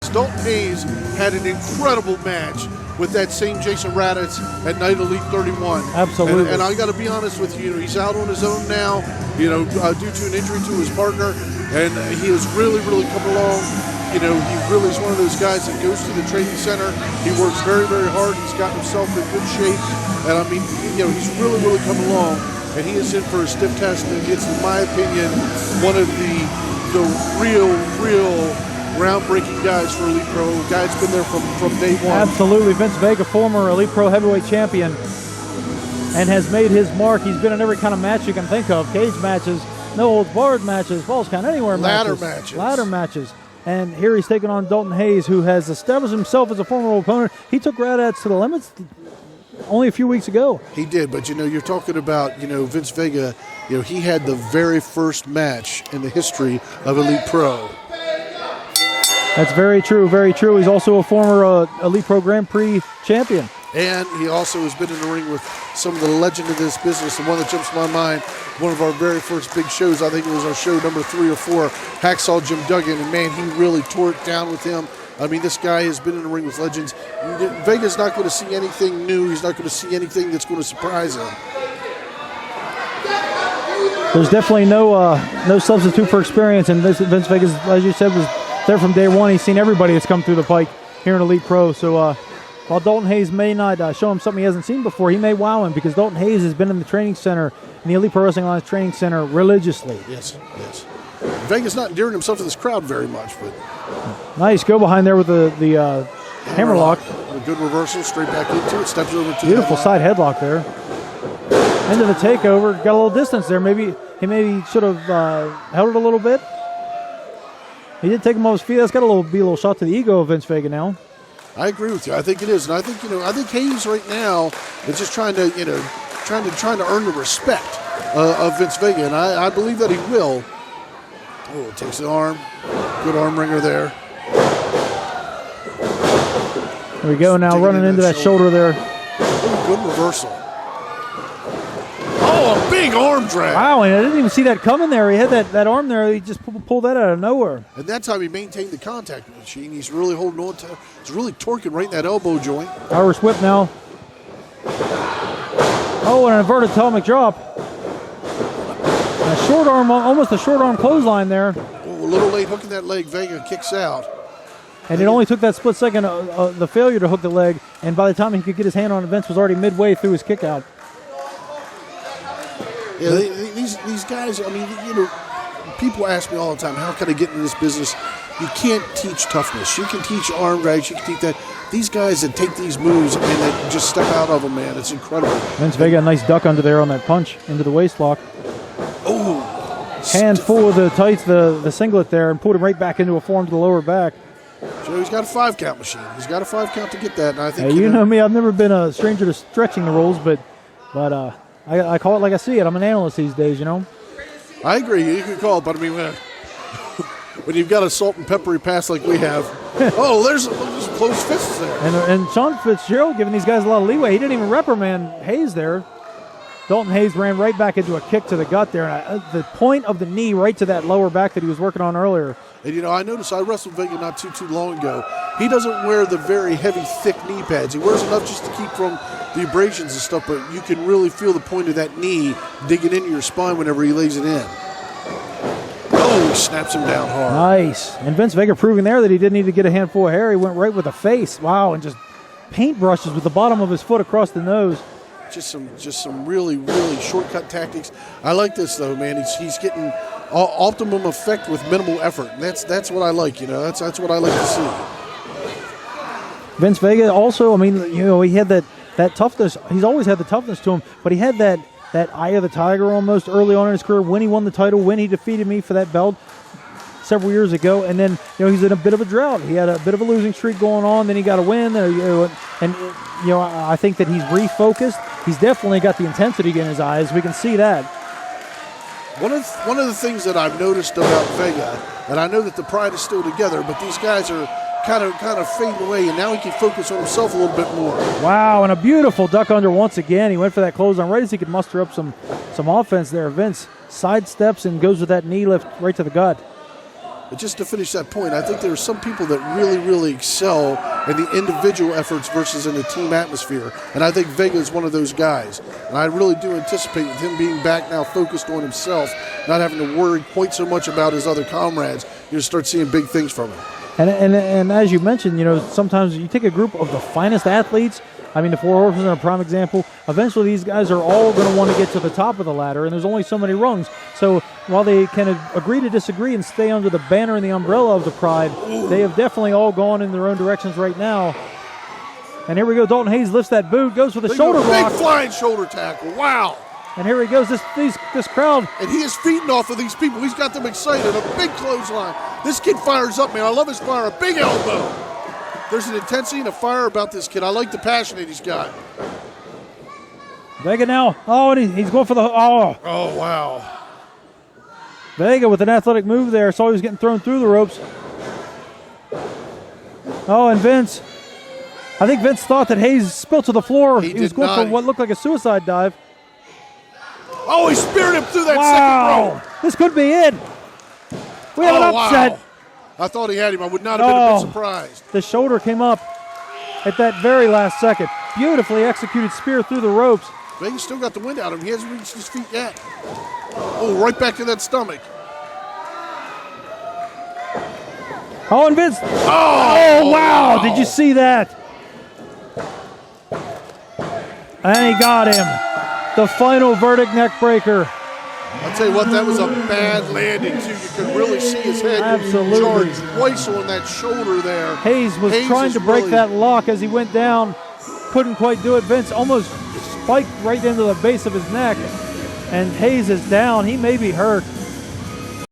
this. Dalton Hayes had an incredible match with that same Jason Raditz at Night Elite 31. Absolutely. And I got to be honest with you, he's out on his own now, due to an injury to his partner, and he has really, really come along. He really is one of those guys that goes to the training center. He works very, very hard. He's gotten himself in good shape, and I mean, he's really, really come along. And he is in for a stiff test, and it's, in my opinion, one of the real groundbreaking guys for Elite Pro. Guy's been there from day one. Absolutely. Vince Vega, former Elite Pro heavyweight champion, and has made his mark. He's been in every kind of match you can think of. Cage matches, no holds barred matches, falls count anywhere matches. Ladder matches. And here he's taking on Dalton Hayes, who has established himself as a formidable opponent. He took Raditz to the limits only a few weeks ago. He did, but you're talking about, Vince Vega, he had the very first match in the history of Elite Pro. That's very true, very true. He's also a former Elite Pro Grand Prix champion. And he also has been in the ring with some of the legend of this business. The one that jumps to my mind, one of our very first big shows, I think it was our show number 3 or 4, Hacksaw Jim Duggan, and man, he really tore it down with him. I mean, this guy has been in the ring with legends. Vega's not going to see anything new. He's not going to see anything that's going to surprise him. There's definitely no substitute for experience, and Vince Vega, as you said, was there from day one. He's seen everybody that's come through the pike here in Elite Pro. So while Dalton Hayes may not show him something he hasn't seen before, he may wow him, because Dalton Hayes has been in the training center, in the Elite Pro Wrestling Alliance training center, religiously. Yes. Vega's not endearing himself to this crowd very much, but nice go behind there with the hammerlock. A good reversal, straight back into it, steps over to beautiful side headlock there. Into the takeover, got a little distance there. Maybe he should have held it a little bit. He did take him off his feet. That's got be a little shot to the ego of Vince Vega now. I agree with you. I think it is, and I think I think Hayes right now is just trying to earn the respect of Vince Vega, and I believe that he will. Oh, takes the arm. Good arm wringer there. There we go now, running into that shoulder there. Good reversal. Oh, a big arm drag. Wow, and I didn't even see that coming there. He had that arm there. He just pulled that out of nowhere. And that's how he maintained the contact machine. He's really holding on to, he's really torquing right in that elbow joint. Irish whip now. Oh, and an inverted atomic drop. A short arm, almost a short arm clothesline there. Oh, a little late hooking that leg. Vega kicks out. And it only took that split second, the failure to hook the leg, and by the time he could get his hand on it, Vince was already midway through his kick out. Yeah, these guys, I mean, people ask me all the time, how can I get in this business? You can't teach toughness. You can teach arm drags. You can teach that. These guys that take these moves and that just step out of them, man, it's incredible. Vince Vega, a nice duck under there on that punch into the waist lock. Oh. Hand full of the tights, the singlet there, and pulled him right back into a form to the lower back. So he's got a 5-count machine. He's got a 5-count to get that, and I think you know me. I've never been a stranger to stretching the rules, but I call it like I see it. I'm an analyst these days, I agree. You can call it, but I mean, when you've got a salt and peppery pass like we have, there's close fists there. And Sean Fitzgerald giving these guys a lot of leeway. He didn't even reprimand Hayes there. Dalton Hayes ran right back into a kick to the gut there, and the point of the knee right to that lower back that he was working on earlier. And, I noticed I wrestled Vega not too long ago. He doesn't wear the very heavy, thick knee pads. He wears enough just to keep from the abrasions and stuff, but you can really feel the point of that knee digging into your spine whenever he lays it in. Oh, he snaps him down hard. Nice. And Vince Vega proving there that he didn't need to get a handful of hair. He went right with the face. Wow, and just paintbrushes with the bottom of his foot across the nose. Just some really, really shortcut tactics. I like this, though, man. He's getting optimum effect with minimal effort. And that's what I like, That's what I like to see. Vince Vega also, he had that toughness. He's always had the toughness to him, but he had that eye of the tiger almost early on in his career when he won the title, when he defeated me for that belt several years ago. And then, he's in a bit of a drought. He had a bit of a losing streak going on. Then he got a win. I think that he's refocused. He's definitely got the intensity in his eyes. We can see that. One of the things that I've noticed about Vega, and I know that the pride is still together, but these guys are kind of fading away, and now he can focus on himself a little bit more. Wow, and a beautiful duck under once again. He went for that clothesline right as he could muster up some offense there. Vince sidesteps and goes with that knee lift right to the gut. just to finish that point, I think there are some people that really, really excel in the individual efforts versus in a team atmosphere. And I think Vega is one of those guys. And I really do anticipate with him being back now focused on himself, not having to worry quite so much about his other comrades, you'll start seeing big things from him. And as you mentioned, you know, sometimes you take a group of the finest athletes. I mean, the Four Horsemen are a prime example. Eventually, these guys are all going to want to get to the top of the ladder, and there's only so many rungs. So while they can agree to disagree and stay under the banner and the umbrella of the Pride, they have definitely all gone in their own directions right now. And here we go. Dalton Hayes lifts that boot, goes for the shoulder block. Big flying shoulder tackle. Wow. And here he goes. This crowd. And he is feeding off of these people. He's got them excited. A big clothesline. This kid fires up, man. I love his fire. A big elbow. There's an intensity and a fire about this kid. I like the passion that he's got. Vega now. Oh, and he's going for the... Oh, wow. Vega with an athletic move there. Saw he was getting thrown through the ropes. Oh, and Vince. I think Vince thought that Hayes spilled to the floor. He was going for what looked like a suicide dive. Oh, he speared him through that second rope. This could be it. We have an upset. Wow. I thought he had him. I would not have been a bit surprised. The shoulder came up at that very last second. Beautifully executed spear through the ropes. Vega's still got the wind out of him. He hasn't reached his feet yet. Oh, right back to that stomach. Oh, and Vince. Oh, wow. Did you see that? And he got him. The final verdict neck breaker. I'll tell you what, that was a bad landing, too. You could really see his head charge twice on that shoulder there. Hayes was trying to break that lock as he went down. Couldn't quite do it. Vince almost spiked right into the base of his neck. And Hayes is down. He may be hurt.